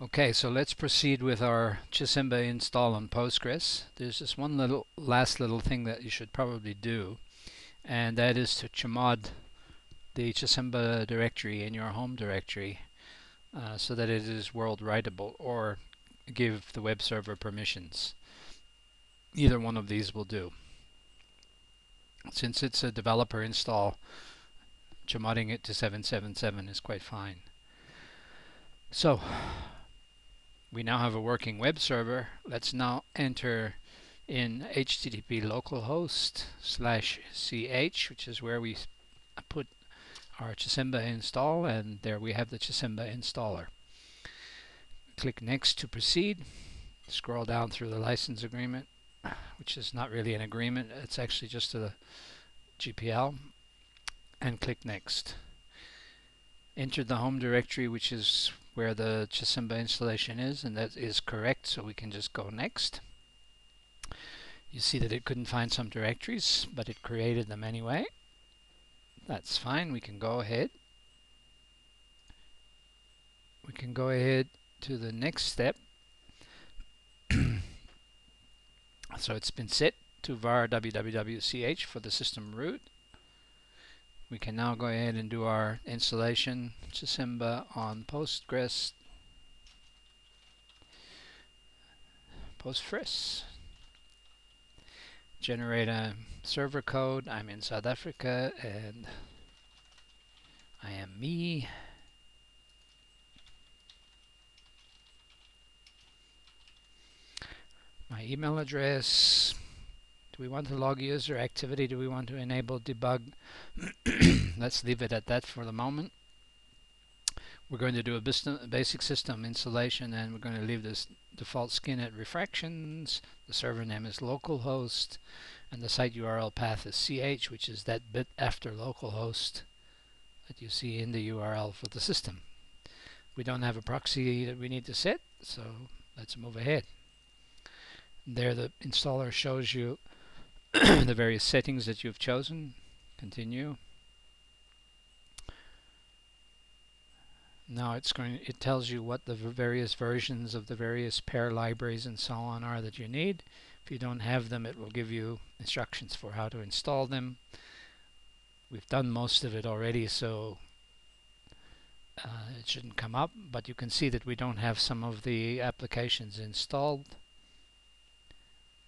Okay, so let's proceed with our Chisimba install on Postgres. There's just one last little thing that you should probably do, and that is to chmod the Chisimba directory in your home directory so that it is world writable, or give the web server permissions. Either one of these will do. Since it's a developer install, chmodding it to 777 is quite fine. So we now have a working web server. Let's now enter in HTTP localhost/ch, which is where we put our Chisimba install, and there we have the Chisimba installer. Click Next to proceed. Scroll down through the license agreement, which is not really an agreement, it's actually just a GPL, and click Next. Enter the home directory, which is where the Chisimba installation is, and that is correct, so we can just go Next. You see that it couldn't find some directories, but it created them anyway. That's fine. We can go ahead. We can go ahead to the next step. So it's been set to var www.ch for the system root. We can now go ahead and do our installation Chisimba on Postgres. Generate a server code. I'm in South Africa and I am me. My email address. Do we want to log user activity? Do we want to enable debug? Let's leave it at that for the moment. We're going to do a basic system installation, and we're going to leave this default skin at refractions. The server name is localhost, and the site URL path is ch, which is that bit after localhost that you see in the URL for the system. We don't have a proxy that we need to set, so let's move ahead. There the installer shows you the various settings that you've chosen. Continue. Now it tells you what the various versions of the various pair libraries and so on are that you need. If you don't have them, it will give you instructions for how to install them. We've done most of it already, so it shouldn't come up, but you can see that we don't have some of the applications installed.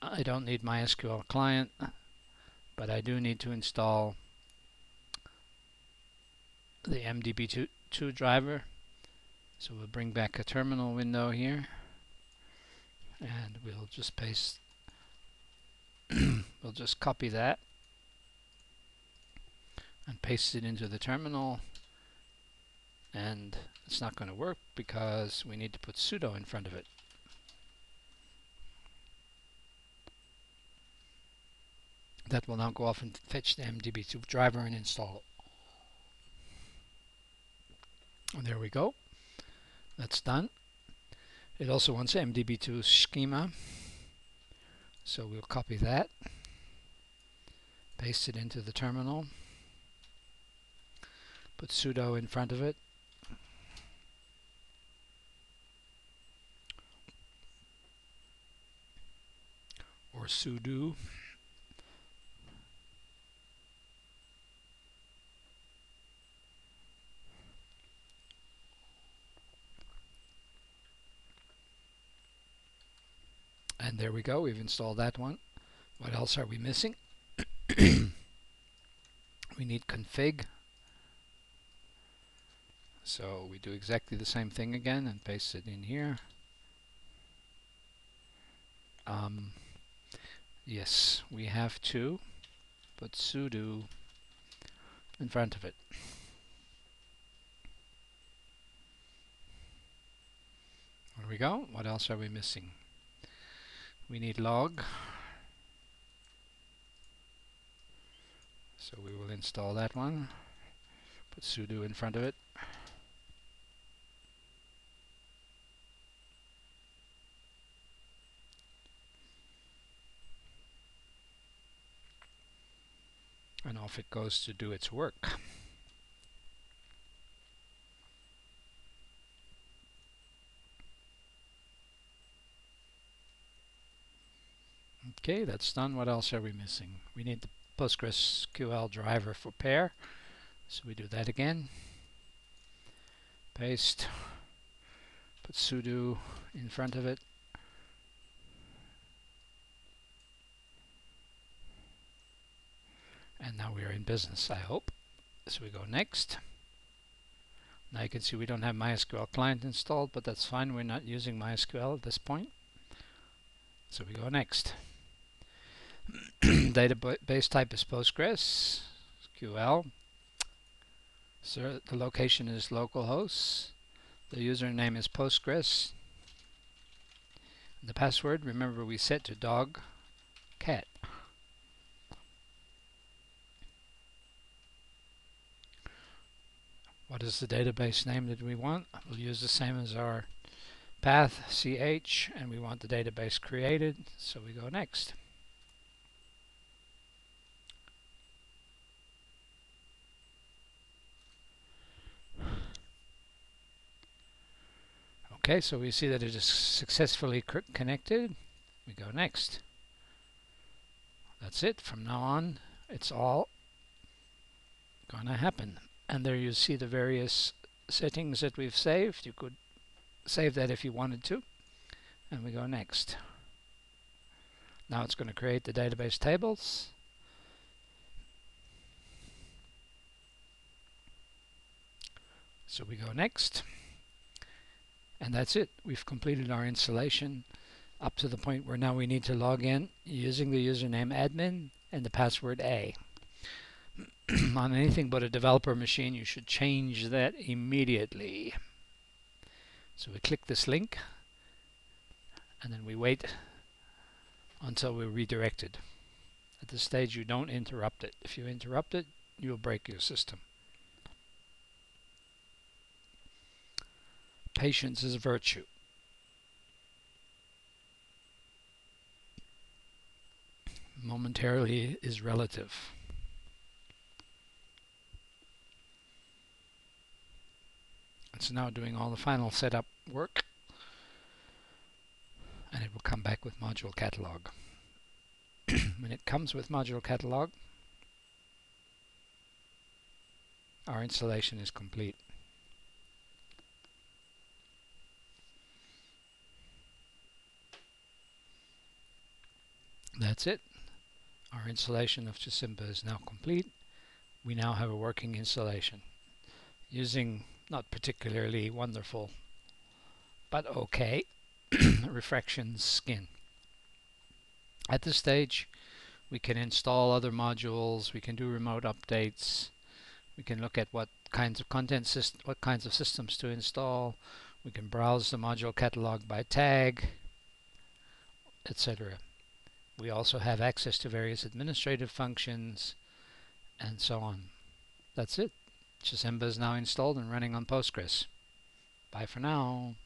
I don't need MySQL client, but I do need to install the MDB2 driver. So we'll bring back a terminal window here, and we'll just paste, we'll just copy that and paste it into the terminal, and it's not going to work because we need to put sudo in front of it. That will now go off and fetch the MDB2 driver and install it. And there we go. That's done. It also wants MDB2 schema, so we'll copy that, paste it into the terminal, put sudo in front of it, or sudo. And there we go, we've installed that one. What else are we missing? We need config. So we do exactly the same thing again and paste it in here. Yes, we have to put sudo in front of it. There we go. What else are we missing? We need log. So we will install that one. Put sudo in front of it. And off it goes to do its work. Okay, that's done. What else are we missing? We need the PostgreSQL driver for pair. So we do that again. Paste. Put sudo in front of it. And now we are in business, I hope. So we go next. Now you can see we don't have MySQL client installed, but that's fine. We're not using MySQL at this point. So we go next. Database type is Postgres, SQL. So the location is localhost. The username is Postgres. And the password, remember we set to dog, cat. What is the database name that we want? We'll use the same as our path, ch, and we want the database created, so we go next. Okay, so we see that it is successfully connected. We go next. That's it. From now on, it's all going to happen. And there you see the various settings that we've saved. You could save that if you wanted to. And we go next. Now it's going to create the database tables. So we go next. And that's it. We've completed our installation up to the point where now we need to log in using the username admin and the password A. On anything but a developer machine, you should change that immediately. So we click this link and then we wait until we're redirected. At this stage, you don't interrupt it. If you interrupt it, you'll break your system. Patience is a virtue. Momentarily is relative. It's now doing all the final setup work, and it will come back with module catalog. When it comes with module catalog, our installation is complete. That's it. Our installation of Chisimba is now complete. We now have a working installation using not particularly wonderful, but okay, refraction skin. At this stage, we can install other modules, we can do remote updates, we can look at what kinds of systems to install, we can browse the module catalog by tag, etc. We also have access to various administrative functions and so on. That's it. Chisimba is now installed and running on Postgres. Bye for now.